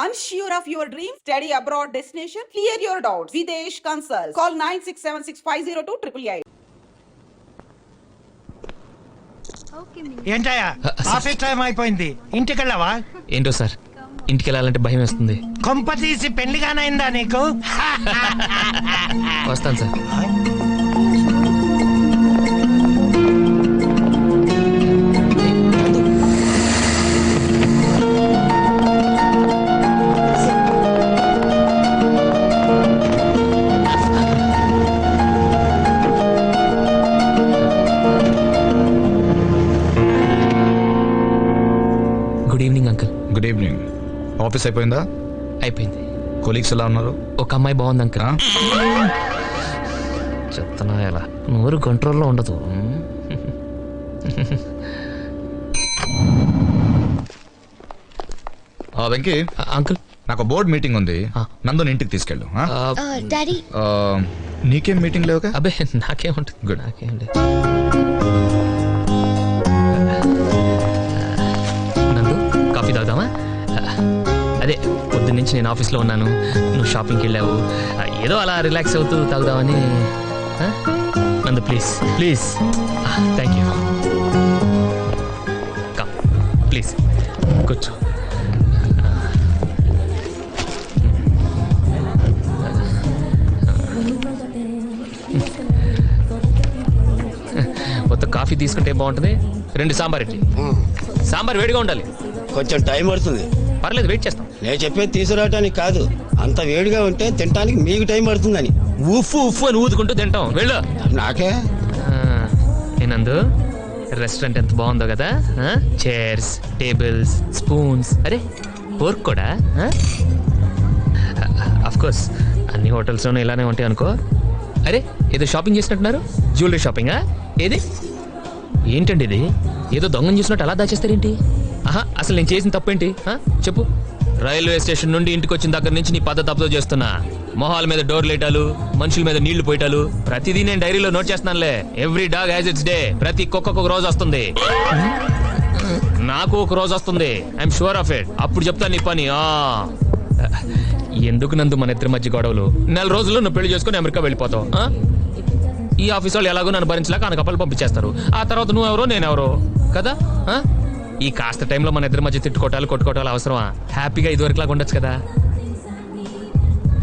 Unsure of your dream? Study abroad destination? Clear your doubts. Videsh Consult. Call 9676502888. ఏంటయ్యా office time అయిపోయింది, ఇంటికి వెళ్ళావా? ఏంటో సార్, ఇంటికి వెళ్ళాలంటే భయం వేస్తుంది. కొంప తీసి పెళ్లిగానైందా నీకు? వస్తాను sir. Good evening uncle. Good evening. Office అయిపోయిందా? అయిపోయింది. కొలీగ్స్ ఎలా ఉన్నారు? ఒక అమ్మాయి బాగుంది అంకుల్. చెప్తున్నా ఎలా, నోరు కంట్రోల్లో ఉండదు. వెంకీ అంకుల్, నాకు బోర్డ్ మీటింగ్ ఉంది, నందుని ఇంటికి తీసుకెళ్ళు. డాడీ నీకేం మీటింగ్ లేవుగా? అబ్బే నాకేముంటుంది, Good. నాకేం లేదు. నందు, కాఫీ తాగుదామా? అదే పొద్దున్నుంచి నేను ఆఫీస్లో ఉన్నాను, నువ్వు షాపింగ్కి వెళ్ళావు, ఏదో అలా రిలాక్స్ అవుతూ తాగుదామని. నందు please please. Thank you. Come please కూర్చో. మొత్తం కాఫీ తీసుకుంటే ఏం బాగుంటుంది? 2 సాంబార్ ఇడ్లీ. సాంబార్ వేడిగా ఉండాలి. కొంచెం టైం పడుతుంది. పర్లేదు, వెయిట్ చేస్తాం. నేను చెప్పేది తీసుకురావటానికి కాదు, అంత వేడిగా ఉంటే తినడానికి మీకు టైం పడుతుందని. ఉఫ్ఫు ఉఫ్ఫు అని ఊదుకుంటూ తింటాం. వెళ్ళు. నాకే నేనందు రెస్టారెంట్ ఎంత బాగుందో కదా. చైర్స్, టేబుల్స్, స్పూన్స్, అరే ఫోర్క్ కూడా. అఫ్ కోర్స్ అన్ని హోటల్స్లోనూ ఇలానే ఉంటాయి అనుకో. అరే ఏదో షాపింగ్ చేసినట్టున్నారు, జ్యువెలరీ షాపింగా? ఏది ఏంటండి ఇది? ఏదో దొంగను చూసినట్టు అలా దాచేస్తారేంటి? అసలు నేను చేసిన తప్పేంటి చెప్పు. రైల్వే స్టేషన్ నుండి ఇంటికి వచ్చిన దగ్గర నుంచి నీ పద్ధతి తప్పుతో చేస్తున్నా. మొహాల మీద డోర్ లేటాలు, మనుషుల మీద నీళ్లు పోయటాలు, ప్రతిదీ నేను డైరీలో నోట్ చేస్తున్నానులే. Every dog has its day. ప్రతి కుక్కకు ఒక రోజు వస్తుంది, నాకు ఒక రోజు వస్తుంది. I'm sure of it. అప్పుడు చెప్తాను నీ పని. ఎందుకు నందు మన ఇద్దరి మధ్య గొడవలు? 4 రోజుల్లో నువ్వు పెళ్లి చేసుకుని అమెరికా వెళ్ళిపోతావు. ఈ ఆఫీస్ వాళ్ళు ఎలాగో నన్ను భరించలేక అనకప్పలు పంపించేస్తారు. ఆ తర్వాత నువ్వెవరో నేనెవరో కదా. ఈ కాస్త టైంలో మన ఇద్దరి మధ్య తిట్టుకోవటాలు కొట్టుకోవటాలు అవసరమా? హ్యాపీగా ఇదివరకులాగా ఉండొచ్చు కదా.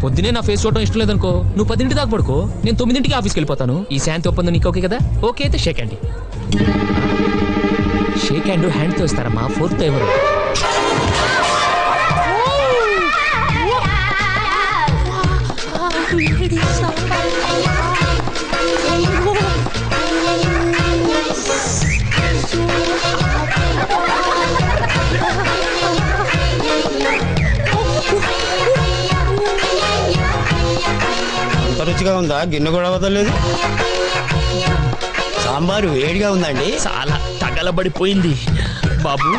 పొద్దునే నా ఫేస్ చూడటం ఇష్టం లేదనుకో, నువ్వు 10 దాకా పడుకో, నేను 9 ఆఫీస్కి వెళ్ళిపోతాను. ఈ శాంతి ఒప్పందం నీకు ఓకే కదా? ఓకే అయితే షేక్ హ్యాండ్. షేక్ హ్యాండ్ హ్యాండ్తో ఇస్తారమ్మా, ఫోర్త్తో ఎవరు? అంత రుచిగా ఉందా? గిన్నె కూడా వదలలేదు. సాంబారు వేడిగా ఉందండి. చాలా తగలబడిపోయింది బాబు.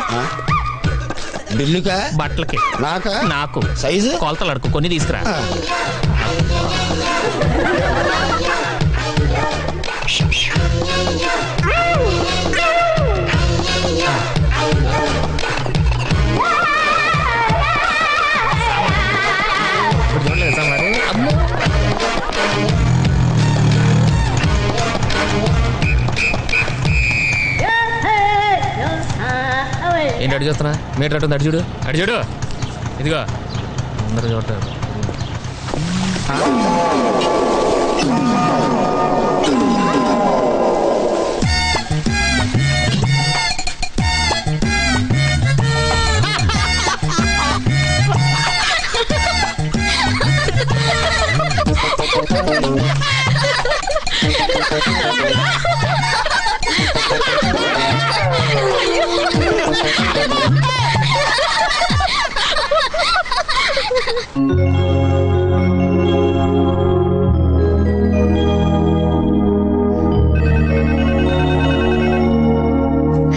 బిల్లుకా? బట్టలకి. నాకా? నాకు. సైజు? కొలతలు అడుకు, కొన్ని తీసుకురా. ఏంటి అడు చూస్తున్నా? మీటర్ అటు చూడు, అటు చూడు. ఇదిగో అందరూ చూడటం.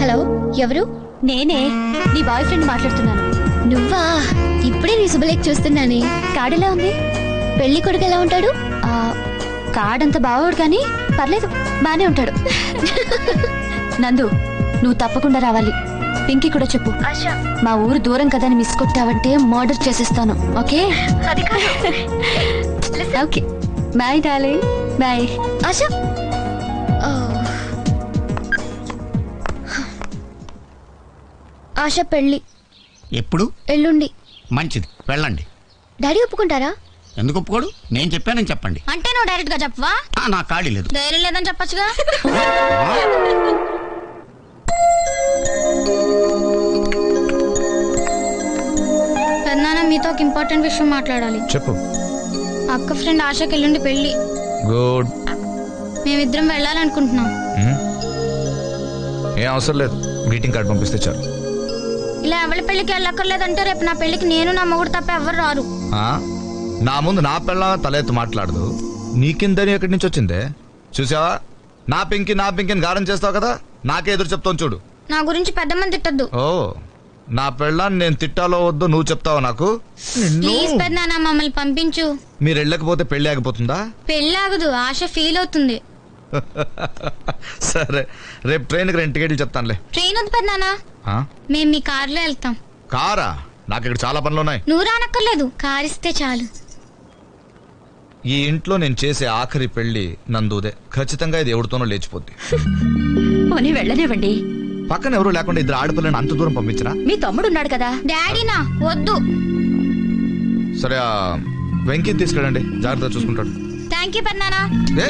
హలో, ఎవరు? నేనే, నీ బాయ్ ఫ్రెండ్ మాట్లాడుతున్నాను. నువ్వా? ఇప్పుడే నీ శుభలేఖ చూస్తున్నానే. కార్డు ఎలా ఉంది? పెళ్లి కొడుకు ఎలా ఉంటాడు? కార్డంత బాగోడు కానీ పర్లేదు, బానే ఉంటాడు. నందు, నువ్వు తప్పకుండా రావాలి. పింకీ కూడా చెప్పు. మా ఊరు దూరం కదా అని మిస్ కొట్టావంటే మర్డర్ చేసేస్తాను. Okay okay bye darling bye. Asha Asha పెళ్ళి ఎప్పుడు? ఎల్లుండి. మంచిది, వెళ్ళండి. డాడీ ఒప్పుకుంటారా? ఎందుకు ఒప్పుకోడు? నేను చెప్పానని చెప్పండి. అంటే నువ్వు డైరెక్ట్ గా చెప్పవా? నా ఖాళీ లేదు. ధైర్యం లేదని చెప్పొచ్చుగా. పెద్దనాన్న మీతో ఒక ఇంపార్టెంట్ విషయం మాట్లాడాలి. చెప్పు. అక్క ఫ్రెండ్ ఆశకి ఎల్లుండి పెళ్ళి. గుడ్. మేమిద్దరం వెళ్ళాలనుకుంటున్నాం. ఏం అవసరం లేదు, గ్రీటింగ్ కార్డ్ పంపిస్తే చాలు. ఇలా ఎవరి పెళ్ళికి వెళ్ళక్కర్లేదంటే రేపు నా పెళ్ళికి నేను నా మొగుడు తప్ప ఎవరు రారు. ఆ? నా ముందు నా పిల్ల తలెత్తు మాట్లాడదు. నీకిందని ఎక్కడి నుంచి వచ్చిందే? చూసావా, నా పింకి అని గారం చేస్తావు కదా, నాకే ఎదురు చెప్తాను చూడు. నా గురించి పెద్ద మంది తిట్టద్దు. ఓ, నా పెళ్ళాన్ని నేను తిట్టాలో వద్దో నువ్వు చెప్తావా నాకు? ప్లీజ్ పెద్దనాన్న మమ్మల్ని పంపించు. మీరు వెళ్ళకపోతే పెళ్లి ఆగిపోతుందా? పెళ్ళి ఆగదు, ఆశ ఫీల్ అవుతుంది. సరే, రేపు ట్రైన్కి 2 టికెట్లు చెప్తానులే. ట్రైన్ వద్దు పెద్దనాన్న, ఆ? మేము మీ కార్లో వెళ్తాం. కారా? నాకు ఇక్కడ చాలా పనులు ఉన్నాయి. నువ్వు రానక్కర్లేదు, కార్ ఇస్తే చాలు. ఈ ఇంట్లో నేను చేసే ఆఖరి పెళ్లి నందుదే. ఖచ్చితంగా ఇది ఎవరితోనో లేచిపోద్ది. పోనీ వెళ్ళనివ్వండి. పక్కన ఎవరు లేకుండా 2 ఆడపిల్లని అంత దూరం పంపించరా? మీ తమ్ముడు ఉన్నాడు కదా. డాడీనా వద్దు. సరే, వెంకీ తీసుకెళ్ళండి, జాగ్రత్తగా చూసుకుంటాడు. థ్యాంక్ యూ పెద్దనాన్న. ఏ,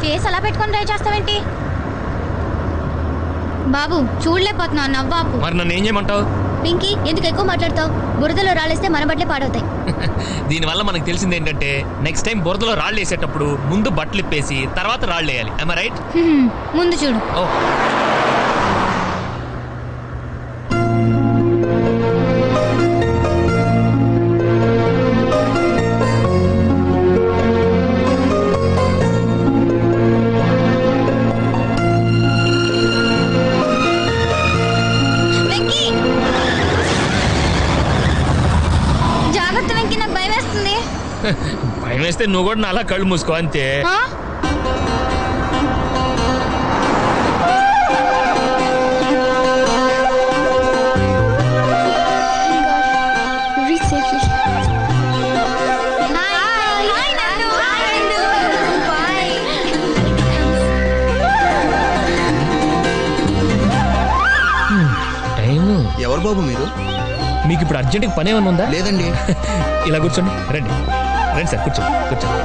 ఫేస్ అలా పెట్టుకొని డ్రైవ్ చేస్తావేంటి బాబు? చూడలేకపోతున్నా, నవ్వాపు. మరి నన్ను ఏం చేయమంటావు? పింకీ ఎందుకు ఎక్కువ మాట్లాడతావు? బురదలో రాళ్ళేస్తే మన బట్టలే పాడవుతాయి. దీనివల్ల మనకు తెలిసింది ఏంటంటే నెక్స్ట్ టైం బురదలో రాళ్ళు వేసేటప్పుడు ముందు బట్టలు ఇప్పేసి తర్వాత రాళ్ళు వేయాలి. I right? ముందు చూడు. ఓ, వెంకీ జాగ్రత్త వెంకీ, నాకు భయం వేస్తుంది. భయం వేస్తే నువ్వు కూడా నాలా కళ్ళు మూసుకో అంతే. ఆ? టైము. ఎవరు బాబు మీరు? మీకు ఇప్పుడు అర్జెంట్గా పని ఏమన్నా ఉందా? లేదండి. ఇలా కూర్చోండి, రండి రండి సార్, కూర్చోండి కూర్చోండి.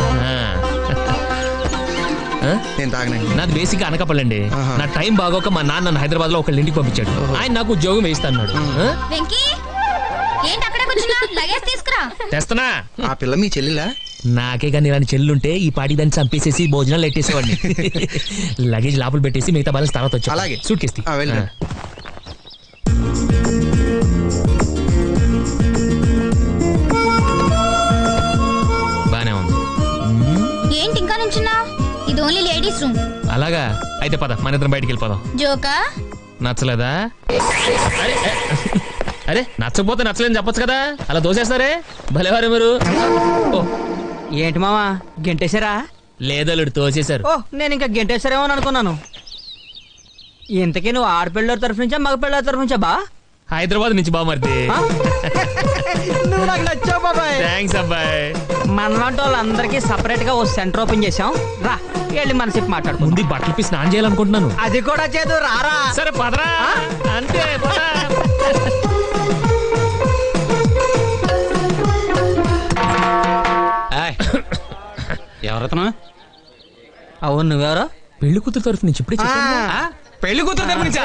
నేను తాగనండి. నాది బేసిక్ అనకాపల్లండి. ఆహా. నా టైం బాగోక మా నాన్న నన్ను హైదరాబాద్ లో ఒకళ్ళ ఇంటికి పంపించాడు. ఆయన నాకు ఉద్యోగం వేయిస్తా అన్నాడు. వెంకీ ఏంటి అక్కడే కూర్చున్నా? లగేజ్ తీసుకురా. తెస్తనా? ఆ పిల్ల మీ చెల్లిలా? నాకే కానీ ఇలాంటి చెల్లుంటే ఈ పాటి దాన్ని చంపేసేసి భోజనాలు ఎట్టేసేవాడిని. లగేజ్ లోపల పెట్టేసి మిగతా బ్యాలెన్స్ తర్వాత వచ్చా. అలాగే. సూట్ కేసు తీ. వెళ్ళి. బానే ఉంది. ఏంటి ఇంకా నుంచున్నా? ఇది ఓన్లీ లేడీస్ రూమ్. అలాగా అయితే పద, మన ఇద్దరం బయటికి వెళ్ళిపోదాం. జోకా? నచ్చలేదా? అరే నచ్చకపోతే నచ్చలేదని చెప్పొచ్చు కదా, అలా దోసేస్తారే భలేవారు మీరు. ఓ ఏంటి మావా గెంటేశారా? లేదలుడు తోసేశారు. ఓ నేను ఇంకా గెంటేశారేమో అని అనుకున్నాను. ఇంతకీ నువ్వు ఆడపిల్లల తరఫు నుంచా మగ పిల్లల తరఫు నుంచా బా? హైదరాబాద్ నుంచి బామర్ది. నువ్వు నాకు నచ్చావు బాబాయ్. థ్యాంక్స్ అబ్బాయి. మనలాంటి వాళ్ళందరికీ సపరేట్ గా ఓ సెంటర్ ఓపెన్ చేసాం. రా వెళ్ళి మనసేపు మాట్లాడుకుందాం. ముందు ఈ బట్టలు పీసి స్నానం చేయాలనుకుంటున్నాను. అది కూడా చేదు రారా. సరే పదరా. అంతే పద. ఎవరతను? అవును నువ్వెవరో? పెళ్లి కూతురు తరఫు నుంచి ఇప్పుడే చెప్పాను. పెళ్లి కూతురు తరఫు నుంచా?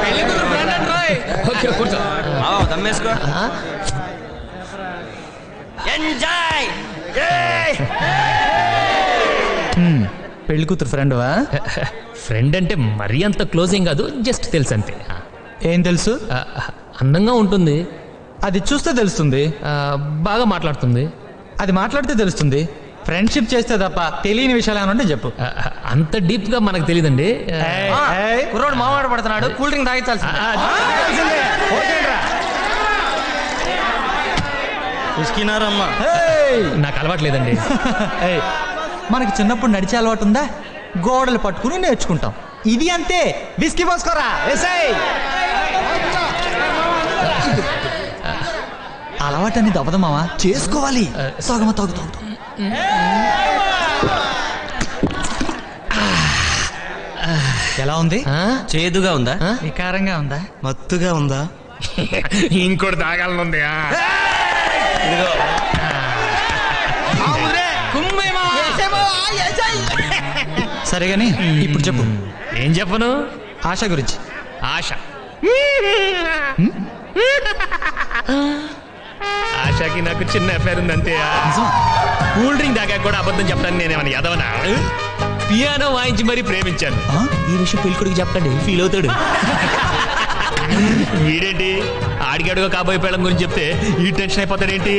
పెళ్లి కూతురు friend అంటోయ్. ఓకే, కూర్చో. దమ్మేసుకో. ఎంజాయ్. పెళ్లి కూతురు ఫ్రెండ్వా? ఫ్రెండ్ అంటే మరీ అంత క్లోజ్ ఏం కాదు, జస్ట్ తెలుసు అంతే. ఏం తెలుసు? అందంగా ఉంటుంది, అది చూస్తే తెలుస్తుంది. బాగా మాట్లాడుతుంది. అది మాట్లాడితే తెలుస్తుంది. ఫ్రెండ్షిప్ చేస్తే తప్ప తెలియని విషయాలు ఏమన్నా ఉంటే చెప్పు. అంత డీప్ గా మనకు తెలియదండి. కుర్రోడు మావాడు పడుతున్నాడు, కూల్ డ్రింక్ తాగించాల్సింది. ఉసికినారమ్మా. నాకు అలవాట్లేదండి. ఏయ్, మనకి చిన్నప్పుడు నడిచే అలవాటు ఉందా? గోడలు పట్టుకుని నేర్చుకుంటాం. ఇది అంతే. విస్కీ పోసుకోరా. ఏసేయ్. అలవాటు అనేది అవ్వదు మావా, చేసుకోవాలి. తాగమా, తాగు తాగు. ఎలా ఉంది? చేదుగా ఉందా? వికారంగా ఉందా? మత్తుగా ఉందా? ఇంకోటి తాగాలనుంది. సరే గాని ఇప్పుడు చెప్పు. ఏం చెప్పను? ఆశ గురించి. ఆశ ఆశకి నాకు చిన్న అఫేర్ ఉంది అంతే. కూల్ డ్రింక్ దాకా కూడా అబద్ధం చెప్పడానికి నేనేమన్నా ఎదవనా? పియానో వాయించి మరీ ప్రేమించాను. ఈ విషయం పెళ్ళికొడుకు చెప్పండి, ఫీల్ అవుతాడు. వీడేంటి ఆడికి అడుగు కాబోయే పెళ్ళం గురించి చెప్తే ఈ టెన్షన్ అయిపోతాడేంటి?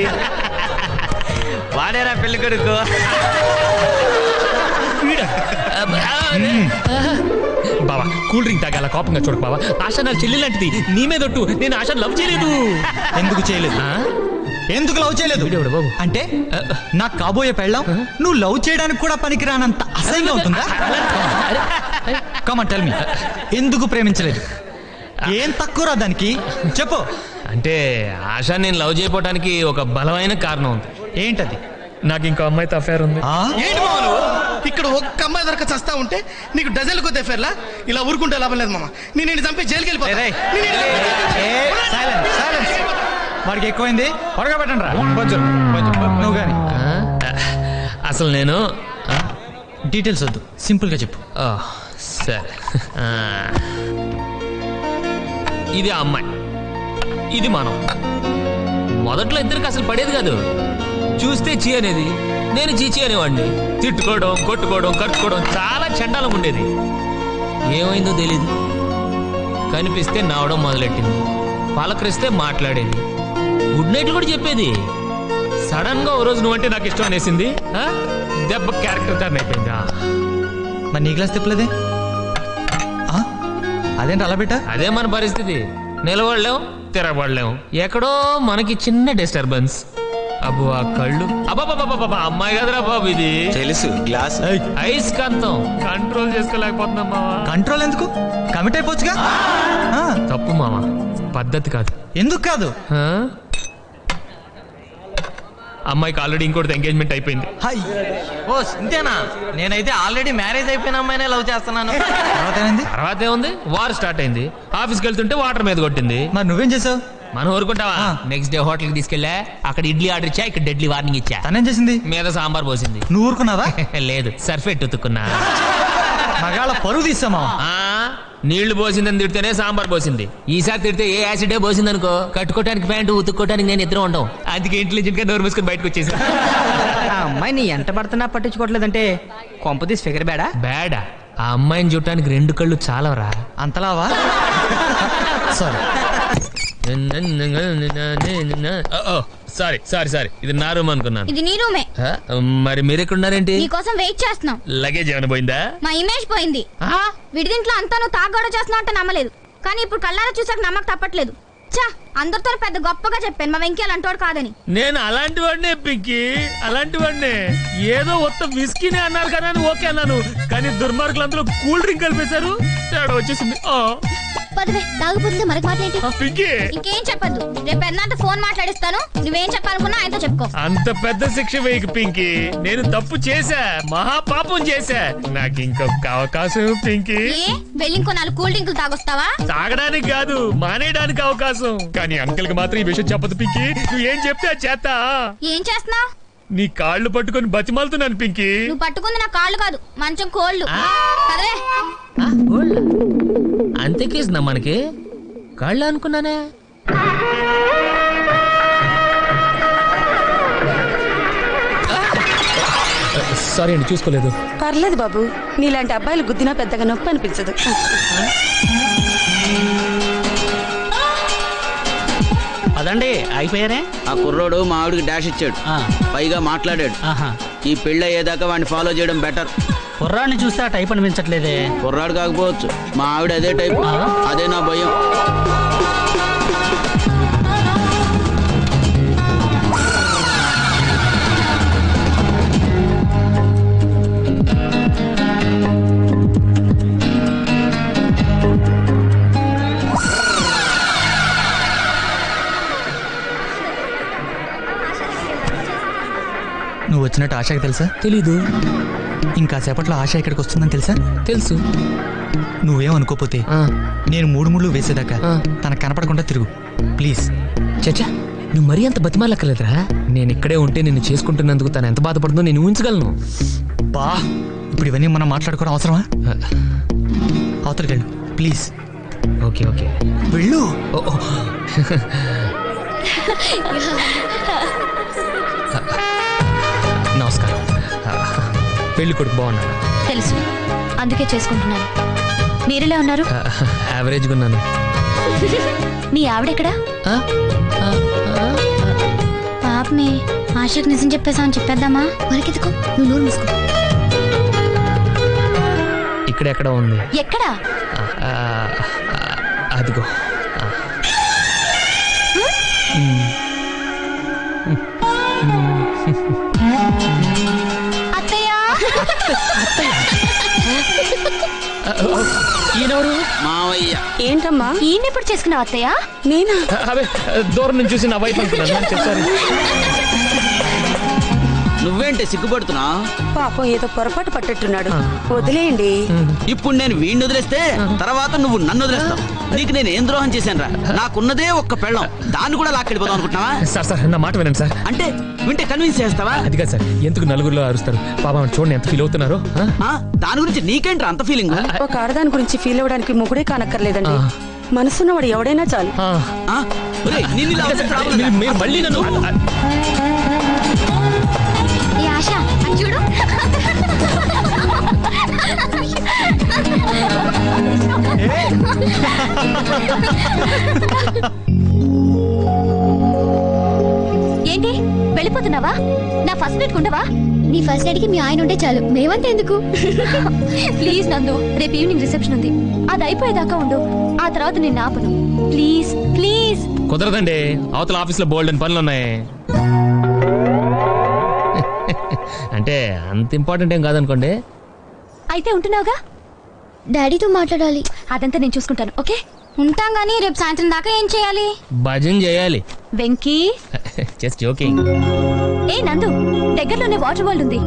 వాడేరా పెళ్లి కొడుకు. బావా కూల్ డ్రింక్ తాగాల కోపంగా చూడకు బావా. ఆశ నాకు చెల్లి లాంటిది, నీ మీద ఒట్టు. నేను ఆశ లవ్ చేయలేదు. ఎందుకు చేయలేదు? ఎందుకు లవ్ చేయలేదు బాబు? అంటే నాకు కాబోయే పెళ్ళం నువ్వు లవ్ చేయడానికి కూడా పనికిరానంత అసహ్యంగా ఉంటుందా? కమాన్ టెల్ మీ, ఎందుకు ప్రేమించలేదు? ఏం తక్కువరా దానికి చెప్పు. అంటే ఆశ నేను లవ్ చేయకపోవడానికి ఒక బలమైన కారణం ఉంది. ఏంటది? నాకు ఇంకో అమ్మాయితో అఫేర్ ఉంది. ఏంటి మామ నువ్వు? ఇక్కడ ఒక్క అమ్మాయి దొరక చస్తా ఉంటే నీకు డజన్లు కొద్ది ఎఫేర్లా? ఇలా ఊరుకుంటే లాభం లేదు మామ. నేను చంపి జైలుకి వెళ్ళిపోతా. వాడికి ఎక్కువైంది, త్వరగా పెట్టండి రా. నువ్వు కానీ అసలు నేను డీటెయిల్స్ వద్దు, సింపుల్ గా చెప్పు. సరే, ఇది ఆ అమ్మాయి, ఇది మనం. మొదట్లో ఇద్దరికి అసలు పడేది కాదు. చూస్తే చీ అనేది, నేను చీచి అనేవాడిని. తిట్టుకోవడం, కొట్టుకోవడం, కట్టుకోవడం చాలా చండాలం ఉండేది. ఏమైందో తెలీదు, కనిపిస్తే నవ్వడం మొదలెట్టింది, పలకరిస్తే మాట్లాడేది, గుడ్ నైట్లు కూడా చెప్పేది. సడన్ గా ఓ రోజు నువ్వంటే నాకు ఇష్టం అనేసింది. దెబ్బ క్యారెక్టర్ టర్న్ అయిపోయింది. మరి నీ గ్లాస్ తిప్పలేదే? అదేంటి అలా పెట్టా? అదే మన పరిస్థితి. నిలబడలేం, తిరగబడలేం. ఎక్కడో మనకి చిన్న డిస్టర్బెన్స్. అబ్బో ఆ కళ్ళు, అబ్బాబాబా అమ్మాయి కదరా బాబు ఇది. తెలుసు, గ్లాస్ ఐస్కాంతం కంట్రోల్ చేసుకోలేకపోతున్నాం మావా. కంట్రోల్ ఎందుకు? కమిట్ అయిపోవచ్చుగా. తప్పు మావా, పద్ధతి కాదు. ఎందుకు కాదు? అమ్మాయికి ఆల్రెడీ ఇంకోటి ఎంగేజ్మెంట్ అయిపోయింది. ఓ ఇంతేనా? నేనైతే ఆల్రెడీ మ్యారేజ్ అయిపోయిన అమ్మాయినే లవ్ చేస్తున్నాను. తర్వాత ఏముంది, వార్ స్టార్ట్ అయింది. ఆఫీస్కి వెళ్తుంటే వాటర్ మీద కొట్టింది. మరి నువ్వేం చేసావు? మనం ఊరుకుంటావా? నెక్స్ట్ డే హోటల్ కి తీసుకెళ్ళా, అక్కడ ఇడ్లీ ఆర్డర్ ఇచ్చా, ఇక్కడ డెడ్లీ వార్నింగ్ ఇచ్చా. తనేం చేసింది? మీద సాంబార్ పోసింది. నువ్వు ఊరుకున్నావా? లేదు, సర్ఫెట్ ఉతుక్కున్నా. మగాళ్ళ పరువు తీసామా? నీళ్లు పోసిందని తిడితేనే సాంబార్ పోసింది. ఈసారి తిడితే ఏ యాసిడే పోసింది అనుకో, కట్టుకోవడానికి ప్యాంటు, ఉతుక్కోవడానికి నేను ఇద్దరు ఉంటాం. అందుకే ఇంటెలిజెంట్ గా నోరు మూసుకొని బయటకు వచ్చేసి. ఆ అమ్మాయిని ఎంత పడుతున్నా పట్టించుకోవట్లేదంటే కొంపదీసి ఫిగర్ బేడా? బేడా? ఆ అమ్మాయిని చూడటానికి రెండు కళ్ళు చాలవరా? అంతలావా? సారీ సారీ సారీ సారీ, ఇది నా రూమ్ అనుకున్నాను. ఇది నీ రూమే. మరి మీరు ఎక్కడున్నారేంటి? నీకోసం వెయిట్ చేస్తున్నాం. లగేజ్ ఏమైనా పోయిందా? మా ఇమేజ్ పోయింది. విడిదింట్లో అంతా నువ్వు తాగడ చేస్తున్నావు అంటే నమ్మలేదు, కానీ ఇప్పుడు కళ్ళారా చూసాక నమ్మక తప్పట్లేదు. చా, అందరితో పెద్ద గొప్పగా చెప్పాను మా వెంకీ అలాంటి కాదని. నేను అలాంటి వాడినే పింకి, అలాంటి వాడినే. ఏదో మొత్తం విస్కీనే అన్నారు కదా అని ఓకే అన్నాను, కానీ దుర్మార్గులు అందులో కూల్ డ్రింక్ కలిపేశారు, తేడా వచ్చేసింది. పదవే, తాగిపోతుంది మనకి మాట్లాడి. పింకి ఇంకేం చెప్పద్దు, రేపు పెద్ద ఫోన్ మాట్లాడిస్తాను. నువ్వేం చెప్పాలనుకున్నా ఆయనతో చెప్పుకో. అంత పెద్ద శిక్ష వేయకు పింకి, నేను తప్పు చేశా, మహాపాపం చేశా. నాకు ఇంకొక అవకాశం పింకి. వెళ్ళి ఇంకో 4 కూల్ డ్రింకులు తాగొస్తావా? తాగడానికి కాదు, మానేయడానికి అవకాశం. కానీ అంకుల్ కి మాత్రం ఈ విషయం చెప్పదు పింకి. నువ్వు ఏం చెప్తే అది చేస్తా. ఏం చేస్తున్నావు? నీ కాళ్ళు పట్టుకొని బతిమాలుతున్నాను పింకి. నువ్వు పట్టుకుంది నా కాళ్ళు కాదు, మంచం కోళ్ళు. కదలే. అంతేకేసిందా మనకి? కాళ్ళు అనుకున్నానే. సారీ అండి, చూసుకోలేదు. పర్లేదు బాబు, నీలాంటి అబ్బాయిలు గుద్దినా పెద్దగా నొప్పి అనిపించదు. అదండి అయిపోయారే. ఆ కుర్రోడు మా ఆవిడికి డాష్ ఇచ్చాడు, పైగా మాట్లాడాడు. ఈ పెళ్ళి అయ్యేదాకా వాడిని ఫాలో చేయడం బెటర్. కుర్రాడిని చూస్తే ఆ టైప్ అనిపించట్లేదే. కుర్రాడు కాకపోవచ్చు, మా ఆవిడ అదే టైప్. అదే నా భయం. ఉన్నట్టు ఆశకి తెలుసా? తెలీదు. ఇంకా సేపట్లో ఆశ ఇక్కడికి వస్తుందని తెలుసా? తెలుసు. నువ్వేం అనుకోపోతే నేను 3 ముళ్ళు వేసేదాకా తనకు కనపడకుండా తిరుగు ప్లీజ్. చచ్చా, నువ్వు మరీ అంత బతిమాలక్కర్లేదురా. నేను ఇక్కడే ఉంటే నిన్ను చేసుకుంటున్నందుకు తను ఎంత బాధపడుతుందో నేను ఊహించగలను. బా, ఇప్పుడు ఇవన్నీ మనం మాట్లాడుకోవడం అవసరమా? అవతలికి వెళ్ళు ప్లీజ్. ఓకే ఓకే వెళ్ళు. నమస్కారం. పెళ్లి కొడుకు బాగున్నాడు. తెలుసు, అందుకే చేసుకుంటున్నాను. మీరెలా ఉన్నారు? యావరేజ్గా ఉన్నాను. మీ ఆవిడెక్కడా? పాపమే, ఆశకు నిజం చెప్పేసామని చెప్పేద్దామా? మనకెందుకు, నువ్వు నోరు మూసుకో. ఇక్కడ ఎక్కడ ఉంది? ఎక్కడా? అదిగో. అత్తయ్య. ఈయనెవరు? మావయ్య. ఏంటమ్మా ఈయనెప్పుడు చేసుకున్నావు అత్తయ్య? నేనా? అవే దూరం నుంచి చూసి నా వైఫ్ అనుకున్నాను. చెప్పారు. నువ్వేంటి సిగ్గుపడుతున్నా? పాపం ఏదో పొరపాటు పట్టట్టున్నాడు, వదిలేయండి. ఇప్పుడు నేను వీడిని వదిలేస్తే తర్వాత నువ్వు నన్ను వదిలేస్తావు. నీకు నేను ఏం ద్రోహం చేశానురా? నాకున్నదే ఒక్క పెళ్ళం, దాన్ని కూడా లాక్కెళ్ళిపోదాం అనుకుంటున్నావా? సార్ నా మాట వినండి సార్. అంటే వింటే కన్విన్స్ చేస్తావా? అది కాదు సార్, ఎందుకు నలుగురిలో అరుస్తారు? పాపం చూడండి ఎంత ఫీల్ అవుతున్నారు. దాని గురించి నీకేంట్రా అంత ఫీలింగ్? ఒక ఆడదాని గురించి ఫీల్ అవ్వడానికి మొగుడే కానక్కర్లేదండి, మనసున్నవాడు ఎవడైనా చాలు. మీరు మళ్ళీ నన్ను ఈ ఆశ అది చూడు. ఏంటి వెళ్ళిపోతున్నావా? నా ఫస్ట్ నైట్ ఉండవా? నీ ఫస్ట్ నైట్ కి మీ ఆయన ఉంటే చాలు, మేమంటే ఎందుకు? ప్లీజ్ నందు, రేపు ఈవినింగ్ రిసెప్షన్ ఉంది, అది అయిపోయేదాకా ఉండు. ఆ తర్వాత నేను ఆపను. Please please. కుదరదండి, అవతల ఆఫీస్లో బోల్డ్ అని పనులు ఉన్నాయి. అంటే అంత ఇంపార్టెంట్ ఏం కాదనుకోండి. అయితే ఉంటున్నావుగా? డాడీతో మాట్లాడాలి. అదంతా నేను చూసుకుంటాను. ఓకే, ఉంటాం. గానీ రేపు సాయంత్రం దాకా ఏం చేయాలి? భజన చేయాలి. Venky, just joking. ఏ నందు, దగ్గరలోనే వాటర్ వరల్డ్ ఉంది,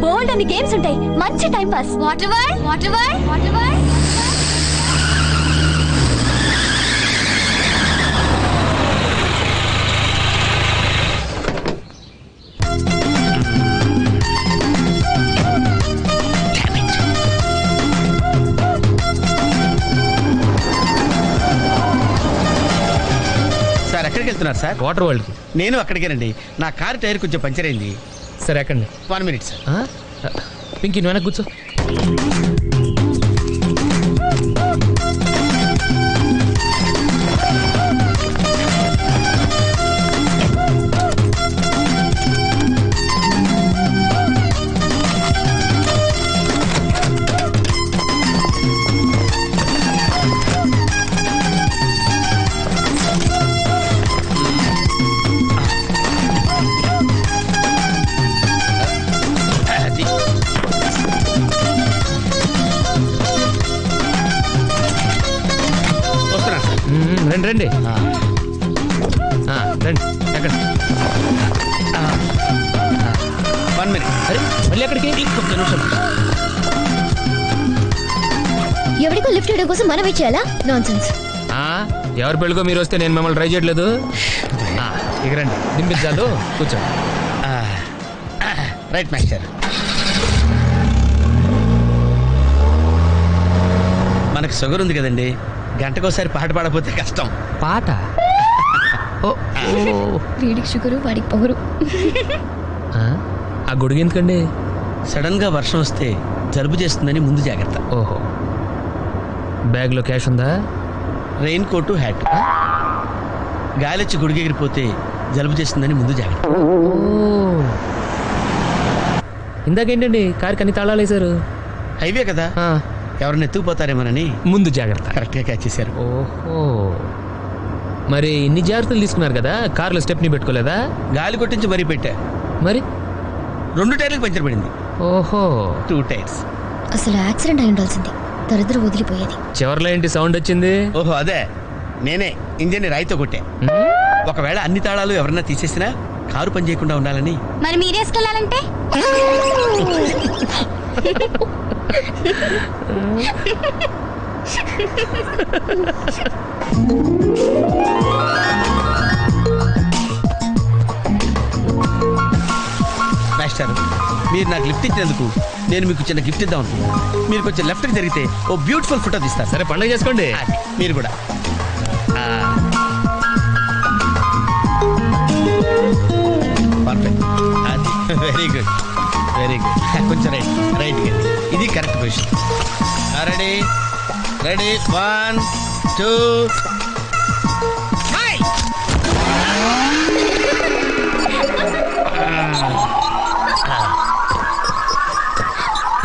బోల్డ్ అని గేమ్స్ ఉంటాయి, మంచి time pass. Water world, water world, water world. Sir ఎక్కడికి వెళ్తున్నారు సార్? వాటర్ వరల్డ్ కి. నేను అక్కడికేనండి, నా కారు టైర్ కొంచెం పంచర్ అయింది. సరే ఎక్కండి. 1 minute సార్. పింకీ నువ్వు వెనక్కి కూర్చో. రండి రండి రండి. ఎక్కడ? 1 minute. అరే మళ్ళీ ఎక్కడికి? ఇంకొక నిమిషం. ఎవరికో లిఫ్ట్ ఇవ్వడం కోసం మనం ఇచ్చేయాలా? నాన్సెన్స్. ఎవరి పెళ్ళికో మీరు వస్తే నేను మిమ్మల్ని ట్రై చేయట్లేదు. ఇక రండి, దింపించాలు, కూర్చో. Right master. మనకు షుగర్ ఉంది కదండి, గంటకోసారి పాట పాడకపోతే కష్టం. పాట? వీడికి షుగరు, వాడికి పొగరు. ఆ గొడుగు ఎందుకండి? సడన్ గా వర్షం వస్తే జలుబు చేస్తుందని ముందు జాగ్రత్త. ఓహో, బ్యాగ్లో క్యాష్ ఉందా? Rain coat, hat. గాలిచ్చి గుడిగెగిరిపోతే జలుబు చేస్తుందని ముందు జాగ్రత్త. ఇందాకేంటండి కారు కన్ని తాళాలు వేశారు? హైవే కదా, ఎవరిని ఎత్తుకుపోతారేమోనని ముందు జాగ్రత్త. కరెక్ట్గా క్యాచ్ చేశారు. ఓహో, మరి ఇన్ని జాగ్రత్తలు తీసుకున్నారు కదా, కార్లో స్టెప్ని పెట్టుకోలేదా? గాలి కొట్టించి మరీ పెట్టా. మరి 2 టైర్లకు పంచర్ పడింది. ఓహో, 2 టైర్స్. అసలు యాక్సిడెంట్ అయి ఉండాల్సింది, దరిద్ర వదిలిపోయేది. చివర్లో ఏంటి సౌండ్ వచ్చింది? ఓహో అదే, నేనే ఇంజన్ని రాయితో కొట్టా. ఒకవేళ అన్ని తాళాలు ఎవరన్నా తీసేసినా కారు పని చేయకుండా ఉండాలని. మరి మీరేసుకెళ్ళాలంటే మాస్టర్, మీరు నాకు లిఫ్ట్ ఇచ్చినందుకు నేను మీకు చిన్న గిఫ్ట్ ఇద్దాం అనుకున్నాను. మీరు కొంచెం లెఫ్ట్కి జరిగితే ఓ బ్యూటిఫుల్ ఫోటో తీస్తారు. సరే పండుగ చేసుకోండి. అది, మీరు కూడా. పర్ఫెక్ట్, అది వెరీ గుడ్, వెరీ గుడ్. కొంచెం రైట్కి ఇది కరెక్ట్ పొజిషన్. Ready ready 1 2.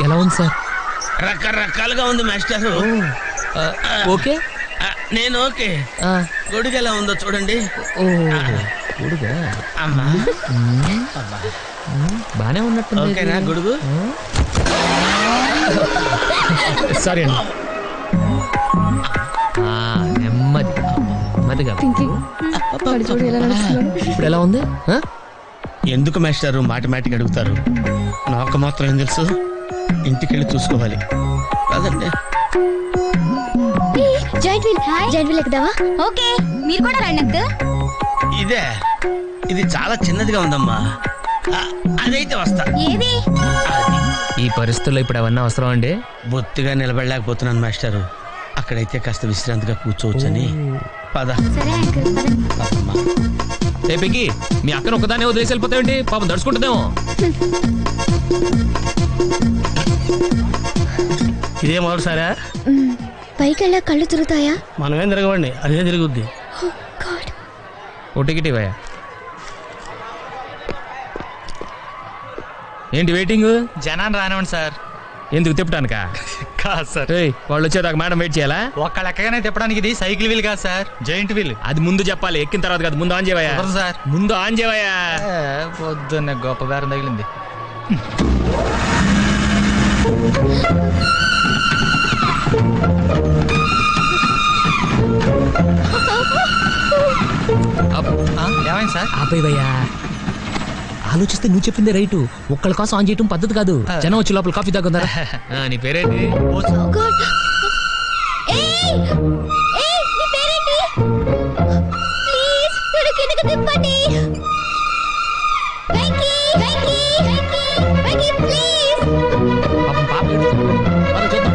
ఎలా ఉంది సార్? రకరకాలుగా ఉంది మాస్టర్. ఓకే, నేను ఓకే. గొడుగు ఎలా ఉందో చూడండి. గొడుగా అమ్మా, బానే ఉన్నట్టు. ఓకేనా గొడుగు? సారీ అండి. నెమ్మదిగా. ఇప్పుడు ఎలా ఉంది? ఎందుకు మాస్టారు మాటిమాటికి అడుగుతారు? నాకు మాత్రం ఏం తెలుసు, ఇంటికి వెళ్ళి చూసుకోవాలి. కాదండి, జాయింట్ వీల్ ఎక్కుదావా? ఓకే, మీరు కూడా రండి అంకుల్. ఇదే, ఇది చాలా చిన్నదిగా ఉందమ్మా. అదైతే వస్తా. ఏది? ఈ పరిస్థితుల్లో ఇప్పుడు అవన్నీ అవసరం అండి? బొత్తిగా నిలబడలేకపోతున్నాను మాస్టారు. అక్కడైతే కాస్త విశ్రాంతిగా కూర్చోవచ్చని. పద. సరే అంకుల్, అమ్మా. ఏ పెంకి, మీ అక్కను ఒకదానే వదిలేసి వెళ్ళిపోతావేంటి? పాపం దడుచుకుంటుందేమో. ఇదే మొదటిసారా? పైకి వెళ్ళా కళ్ళు తిరుగుతాయా? మనమేం తిరగవండి, అదే తిరుగుద్ది. ఓ టికెట్ ఇవ్వయా. ఏంటి వెయిటింగ్? జనాన్ని రానివ్వండి సార్. ఎందుకు తిప్పటానికా? కాదు సార్, వాళ్ళు వచ్చేదాకా మేడం వెయిట్ చేయాలా? ఒక్క లెక్కగానే తిప్పడానికి ఇది సైకిల్ వీల్ కాదు సార్, జాయింట్ వీల్. అది ముందు చెప్పాలి, ఎక్కిన తర్వాత కాదు. ముందు ఆన్ చేయవయ్యా. సార్ ముందు ఆన్ చేయవయ్యా. పొద్దున్నే గొప్ప బేరం తగిలింది. ఏమైంది సార్? ఆపేవయ్యా. ఆలోచిస్తే నువ్వు చెప్పిందే రైటు. ఒక్కళ్ళ కోసం ఆన్ చేయటం పద్ధతి కాదు. జనం వచ్చి లోపల కాఫీ తాగుతారా? నీ పేరేంటి? పాపం పాప ఏడుస్తుంది. పద చూద్దాం.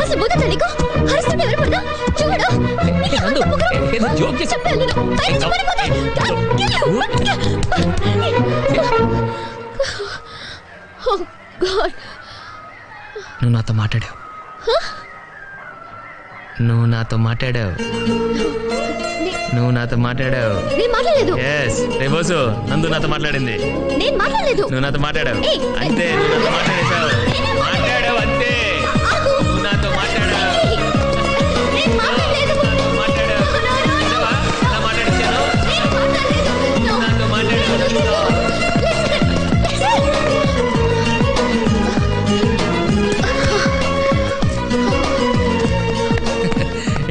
అసలు బుద్ధి నీకు హరిస్తుంటే ఎవరు పడదా? చూడు, ఏదో జోక్ చేసి నువ్వు నాతో మాట్లాడావు. నువ్వు నాతో మాట్లాడావు. నువ్వు నాతో మాట్లాడావు. నేను మాట్లాడలేదు. ఎస్ రేబోసు నందు నాతో మాట్లాడింది. నేను మాట్లాడలేదు. నువ్వు నాతో మాట్లాడావు. అంతే, నువ్వు నాతో మాట్లాడేశావు. మాట్లాడావు అంతే. నువ్వు నాతో మాట్లాడావు. మాట్లాడావు. ఎలా మాట్లాడించాను? నువ్వు నాతో మాట్లాడావు.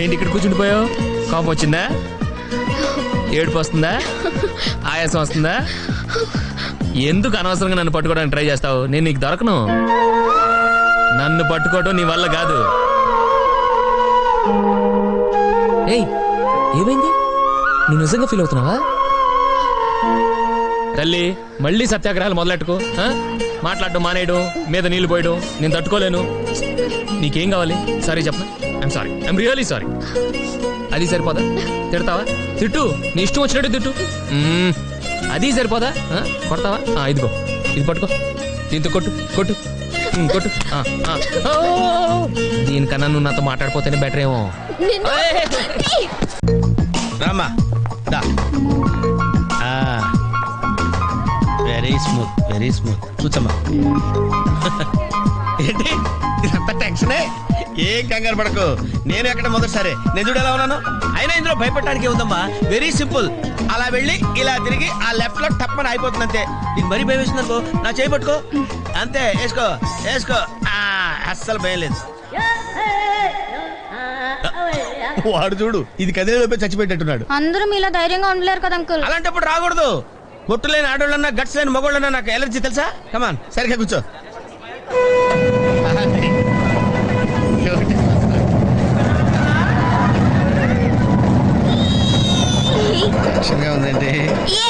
ఏంటి ఇక్కడ కూర్చుండిపోయావు? కోపం వచ్చిందా? ఏడుపు వస్తుందా? ఆయాసం వస్తుందా? ఎందుకు అనవసరంగా నన్ను పట్టుకోవడానికి ట్రై చేస్తావు? నేను నీకు దొరకను. నన్ను పట్టుకోవడం నీ వల్ల కాదు. ఏయ్, ఏమైంది? నువ్వు నిజంగా ఫీల్ అవుతున్నావా? తల్లి, మళ్ళీ సత్యాగ్రహాలు మొదలెట్టుకో. మాట్లాడడం మానేయడం, మీద నీళ్లు పోయడం నేను తట్టుకోలేను. నీకేం కావాలి? సారీ చెప్పనా? I'm sorry, I'm really sorry. అది సరిపోదా? తిడతావా? తిట్టు, నీ ఇష్టం వచ్చినట్టు తిట్టు. అది సరిపోదా? కొడతావా? ఇదిగో, ఇది పట్టుకో, దీంతో కొట్టు కొట్టు కొట్టు. దీనికన్నా నువ్వు నాతో మాట్లాడిపోతేనే బెటర్ ఏమో. Rama, very smooth, very smooth. కూర్చోమ్మా. ఏంటి ఇదంతా టెన్షనే? ఏం కంగారు పడకు, నేను ఎక్కడ మొదటిసారి. నేను చూడు ఎలా ఉన్నాను. అయినా ఇందులో భయపడటానికి ఉందమ్మా. Very simple. అలా వెళ్ళి ఇలా తిరిగి ఆ లెఫ్ట్ లో టప్పని అయిపోతుంది అంతే. నీకు మరీ భయం వేసింది అనుకో, నా చేయి పట్టుకో అంతే. వేసుకో వేసుకో. అస్సలు భయం లేదు. వాడు చూడు ఇది కదిలేలోపే చచ్చిపెట్టేట్టున్నాడు. అందరూ మీలా ధైర్యంగా ఉండలేరు కదా అంకుల్. అలాంటప్పుడు రాకూడదు. పొట్టు లేని ఆడోళ్ళన్నా గట్స్ లేని మగోళ్ళన్నా నాకు ఎలర్జీ తెలుసా. కమాన్ సరిగ్గా కూర్చో. టెన్షన్గా ఉందండి. అయ్యో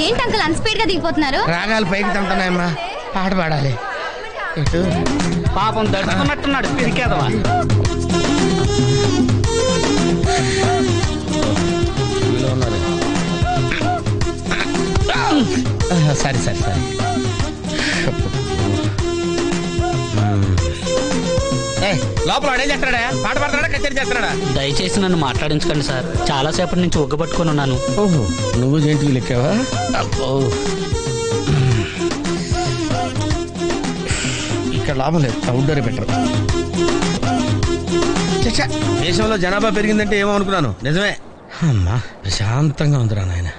ఏంటి అంకుల్ అంత స్పీడ్ గా దిగిపోతున్నారు? రాగాలు పైకి తంటున్నాయమ్మా, పాట పాడాలి. పాపం దడుచుకున్నట్టున్నాడు పిరికేదవా. సరే సరే సరే. లోపల వాడేం చేస్తాడా? పాట పాడతాడా, కచేరీ చేస్తాడా? దయచేసి నన్ను మాట్లాడించకండి సార్, చాలా సేపటి నుంచి ఒగ్గబట్టుకొని ఉన్నాను. ఓహో, నువ్వు జంటివి లెక్కావా? అబ్బో, ఇక్కడ లాభం లేదు, అవుట్డోర్ బెటర్. దేశంలో జనాభా పెరిగిందంటే ఏమో అనుకున్నాను, నిజమే. అమ్మా ప్రశాంతంగా ఉందిరా నాయన.